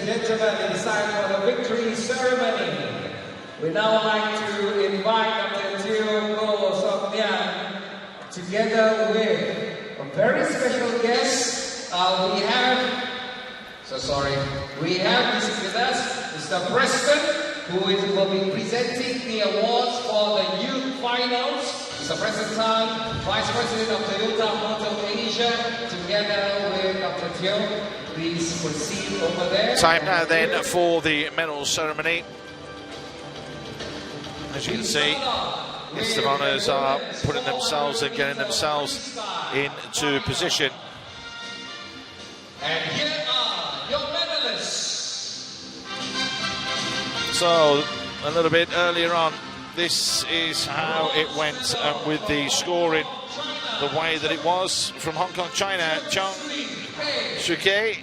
and gentlemen, it's time for the victory ceremony. We now like to invite Dr. Teo Ko Sok Liang together with a very special guest. We have with us Mr. Preston, who will be presenting the awards for the youth finals. Mr. Preston Tan, Vice President of Toyota Motor Asia, together with Dr. Teo. Please proceed over there. Time now then for the medal ceremony. As you can see, guests of honours are putting themselves and getting themselves into position. And here are your medalists. So, a little bit earlier on, this is how it went with the scoring, the way that it was from Hong Kong, China. Zhang Shuke,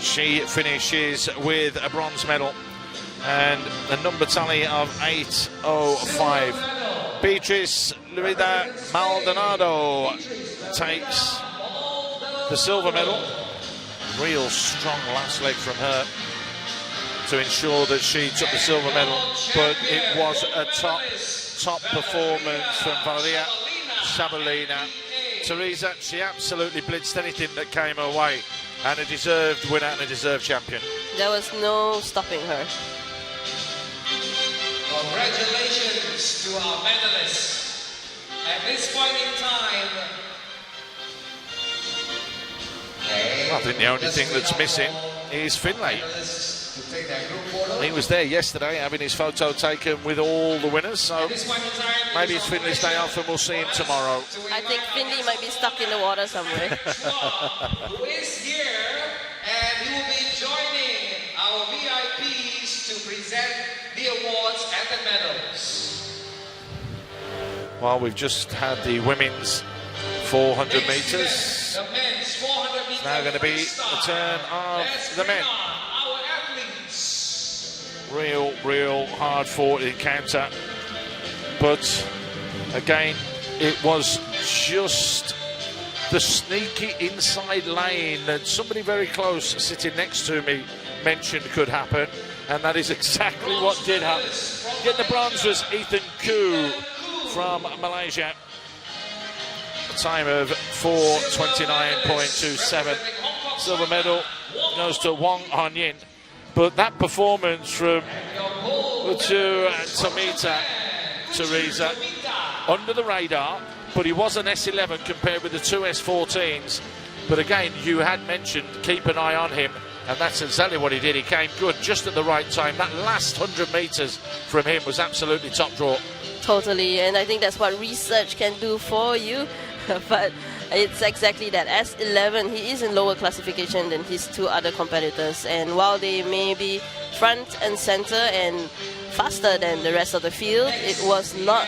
she finishes with a bronze medal and a number tally of 8:05. Beatrice Luida Maldonado takes the silver medal. Real strong last leg from her to ensure that she took the silver medal, but it was a top performance from Valeria Shabalina. Teresa, she absolutely blitzed anything that came her way, and a deserved winner and a deserved champion. There was no stopping her. Congratulations to our medalists. At this point in time, I think the only thing that's missing is Finlay. He was there yesterday having his photo taken with all the winners, so maybe it's Finlay's day off and we'll see him tomorrow. I think Finlay might be stuck in the water somewhere. who is here, and he will be joining our VIPs to present the awards and the medals. Well, we've just had the women's 400 metres. The men's 400 metres. Now going to be the turn of the men. Real hard-fought encounter, but again, it was just the sneaky inside lane that somebody very close sitting next to me mentioned could happen, and that is exactly what did happen. Getting the bronze was Ethan Koo from Malaysia. A time of 4:29.27. Silver medal goes to Wong Hon Yin. But that performance from Tomita Teresa, under the radar, but he was an S11 compared with the two S14s. But again, you had mentioned keep an eye on him, and that's exactly what he did. He came good just at the right time. That last 100 metres from him was absolutely top draw. Totally, and I think that's what research can do for you. But it's exactly that. S11, he is in lower classification than his two other competitors, and while they may be front and center and faster than the rest of the field, it was not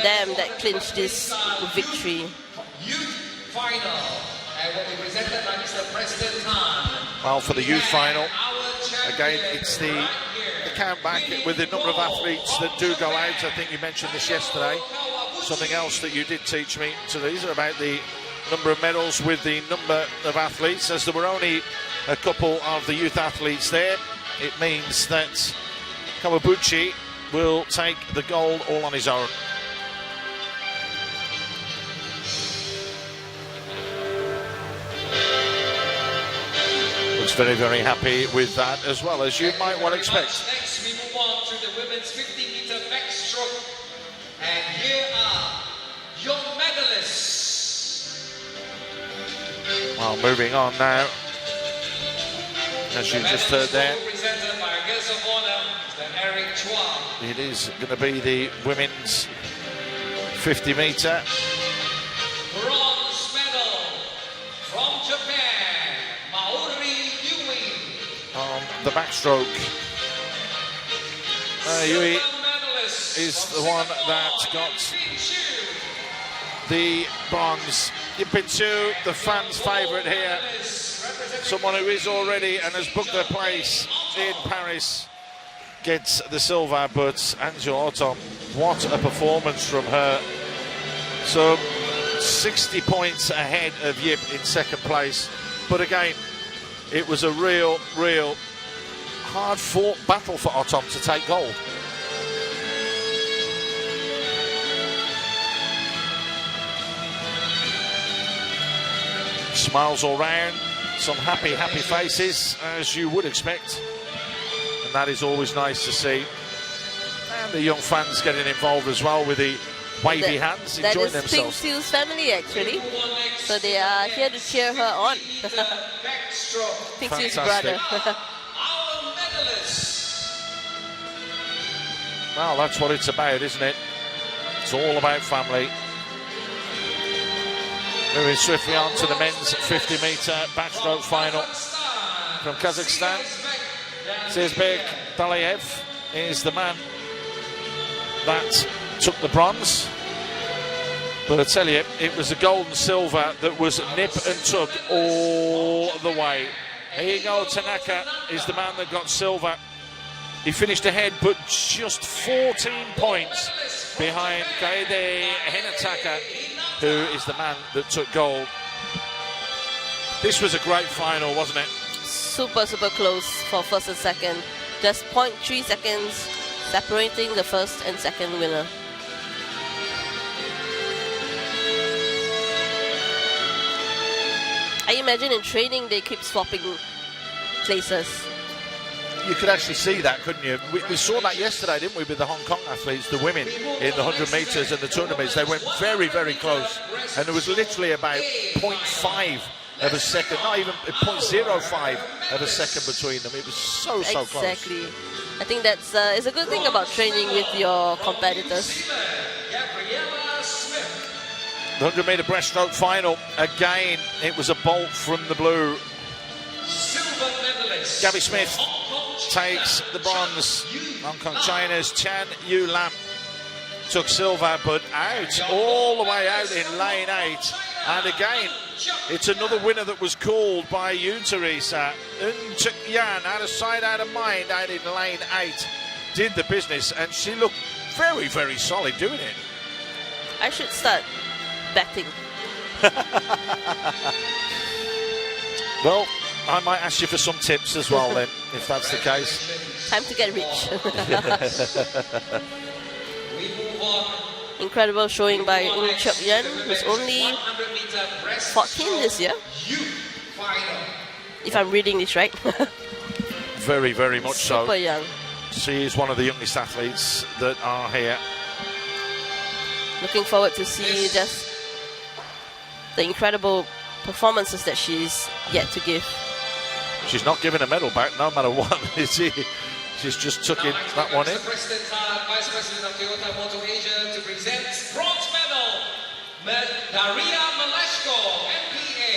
them that clinched this victory. Youth final, and will be presented by Mr. Preston Tan. Well, for the youth final, again, it's the countback with the number of athletes that do go out. I think you mentioned this yesterday. Something else that you did teach me, Teresa, about the number of medals with the number of athletes. As there were only a couple of the youth athletes there, it means that Kawabuchi will take the gold all on his own. Looks very happy with that, as well, as you might well expect. Next, we move on to the women's 50-meter backstroke. And here are your medalists. Well, moving on now, as you just heard there, Presented by our guest of honor, Mr. Eric Chua. it is going to be the women's 50-meter. Bronze medal from Japan, Maori Yui. On the backstroke, Yui Medalist is the one that got the bronze. Yipinchu, the fans' favourite here, someone who is already and has booked their place in Paris, gets the silver. But Anjo Otom, what a performance from her. So 60 points ahead of Yip in second place. But again, it was a real hard-fought battle for Otom to take gold. Smiles all round, some happy faces, as you would expect. And that is always nice to see. And the young fans getting involved as well with the wavy hands, enjoying themselves. That is Pink Seal's family, actually. So they are here to cheer her on. Pink Seal's brother. Well, that's what it's about, isn't it? It's all about family. Moving swiftly on to the men's 50-metre backstroke final from Kazakhstan. Zizbek Dalayev is the man that took the bronze. But I tell you, it was the gold and silver that was nip and tug all the way. Here you go, Tanaka is the man that got silver. He finished ahead, but just 14 points behind Kaede Hinataka, who is the man that took gold. This was a great final, wasn't it? Super close for first and second. Just 0.3 seconds separating the first and second winner. I imagine in training they keep swapping places. You could actually see that, couldn't you? We saw that yesterday, didn't we, with the Hong Kong athletes, the women in the 100 metres and the 200 metres. They went very close. And there was literally about 0.5 of a second, not even 0.05 of a second between them. It was so close. Exactly. I think that's it's a good thing about training with your competitors. The 100 metre breaststroke final. Again, it was a bolt from the blue. Gabby Smith takes the bronze. Hong Kong China's Chan Yu Lam took silver, but out, all the way out in lane 8. And again, it's another winner that was called by you, Teresa. Chuk Yan, out of sight, out of mind, out in lane 8. Did the business, and she looked very solid doing it. I should start betting. Well, I might ask you for some tips as well then, if that's the case. Time to get rich. Incredible showing by Chuk Yan, who's only 14 this year. If I'm reading this right. Very much so. Super young. She is one of the youngest athletes that are here. Looking forward to see just the incredible performances that she's yet to give. She's not giving a medal back no matter what. She's just took it, that one in. President Vice President of Toyota Motor Asia to present bronze medal, Daria Maleshko, MPA.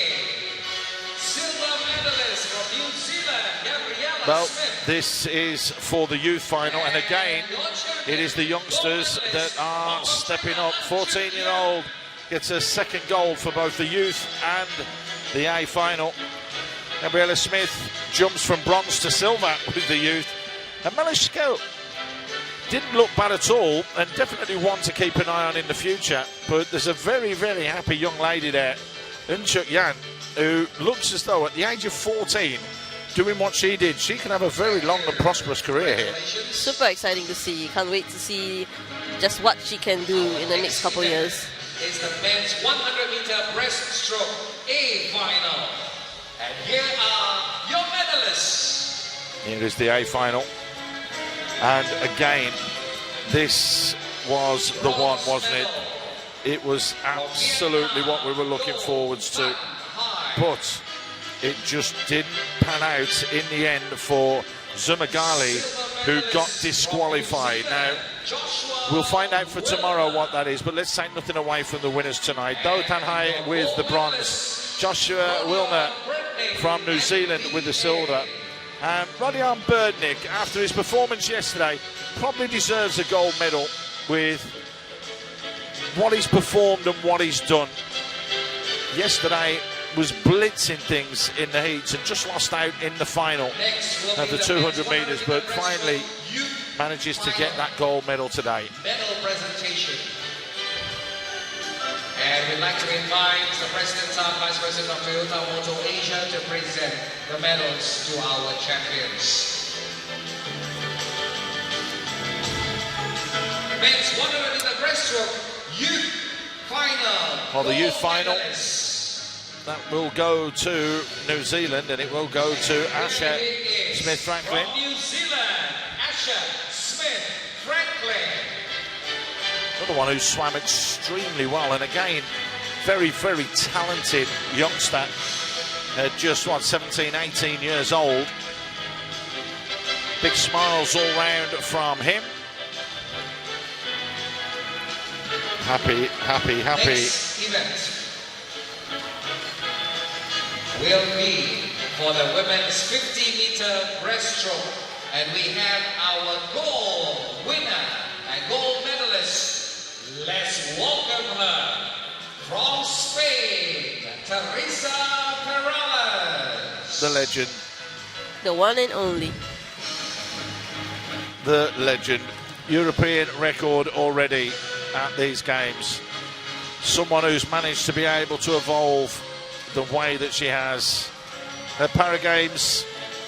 Silver medalist from New Zealand, Gabriella Well, Smith. this is for the youth final, and again, it is the youngsters that are stepping up. 14-year-old gets a second gold for both the youth and the A final. Gabriella Smith jumps from bronze to silver with the youth. And Maleshko didn't look bad at all, and definitely one to keep an eye on in the future. But there's a very happy young lady there, Chuk Yan, who looks as though at the age of 14, doing what she did, she can have a very long and prosperous career here. Super exciting to see. Can't wait to see just what she can do in the next couple of years. Is the men's 100-meter breaststroke A final. And here are your medalists. Here is the A final. And again, this was the one, wasn't it? It was absolutely what we were looking forwards to. But it just didn't pan out in the end for Zumagali, who got disqualified. Now, we'll find out for tomorrow what that is, but let's take nothing away from the winners tonight. Do Tanhai with the bronze, Joshua Wilner from New Zealand with the silver. And Rodion Birdnick, after his performance yesterday, probably deserves a gold medal with what he's performed and what he's done. Yesterday was blitzing things in the heats and just lost out in the final of the 200 metres, but finally manages to get that gold medal today. Medal presentation. And we'd like to invite the President and Vice President of Toyota Motor Asia to present the medals to our champions. men's 100-meter breaststroke youth final. Well, the youth final, Medalists. that will go to New Zealand, and it will go to Asher Smith-Franklin. From New Zealand, Asher Smith-Franklin. Another one who swam extremely well, and again, very, very talented youngster. Just, 17, 18 years old. Big smiles all round from him. Happy, happy, happy. Next event will be for the women's 50-meter breaststroke, and we have our gold winner and gold medalist. Let's welcome her from Spain, Teresa Perales. The legend. The one and only. The legend. European record already at these games. Someone who's managed to be able to evolve the way that she has. Her para games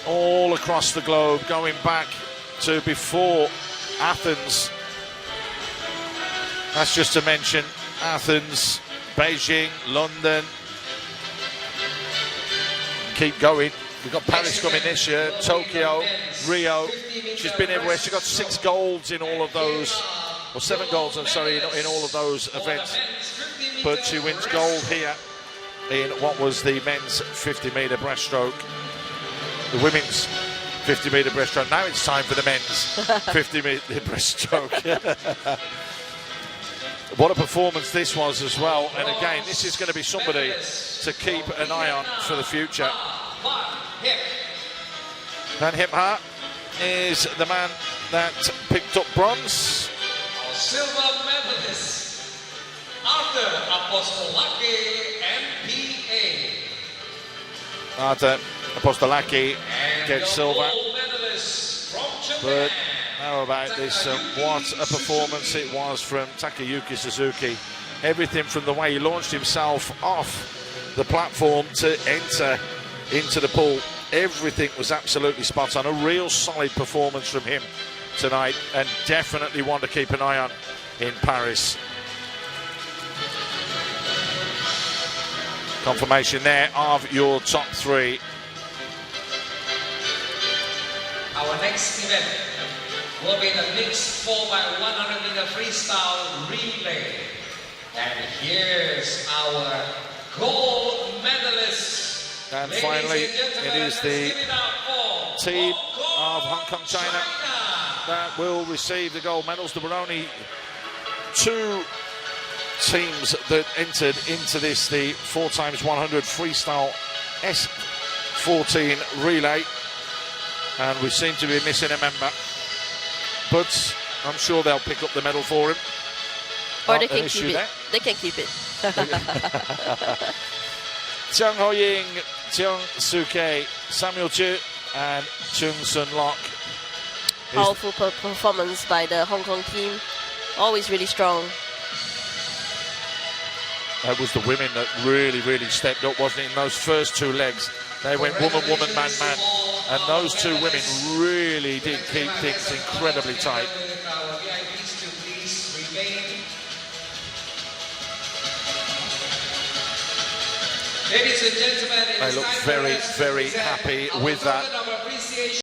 all across the globe, going back to before Athens. That's just to mention Athens, Beijing, London. Keep going. We've got Paris coming this year, Tokyo, Rio. She's been everywhere. She got 6 golds in all of those, or 7 golds, I'm sorry, in all of those events. But she wins gold here in what was the men's 50-meter breaststroke, the women's 50-meter breaststroke. Now it's time for the men's 50-meter breaststroke. What a performance this was as well. And again, this is going to be somebody to keep an eye on for the future. Van Hipha is the man that picked up bronze. Our silver medalist, Arthur Apostolaki, MPA. Arthur Apostolaki gets silver. But how about this? What a performance it was from Takayuki Suzuki. Everything from the way he launched himself off the platform to enter into the pool. Everything was absolutely spot on. A real solid performance from him tonight, and definitely one to keep an eye on in Paris. Confirmation there of your top 3. Our next event will be the mixed 4x100-meter freestyle relay. And here's our gold medalist. And finally, it is the team of Hong Kong, China that will receive the gold medals. There were only 2 teams that entered into this, the 4x100 freestyle S14 relay. And we seem to be missing a member. But I'm sure they'll pick up the medal for him. Or they can keep it. There. They can keep it. Cheung Ho Ying, Cheung Soo Kei, Samuel Chu, and Chung Sun Lok. Powerful performance by the Hong Kong team. Always really strong. It was the women that really, really stepped up, wasn't it? In those first 2 legs, they went woman, woman, man, man. And those 2 women really did keep things incredibly tight. Ladies and gentlemen, they look very, very happy with that.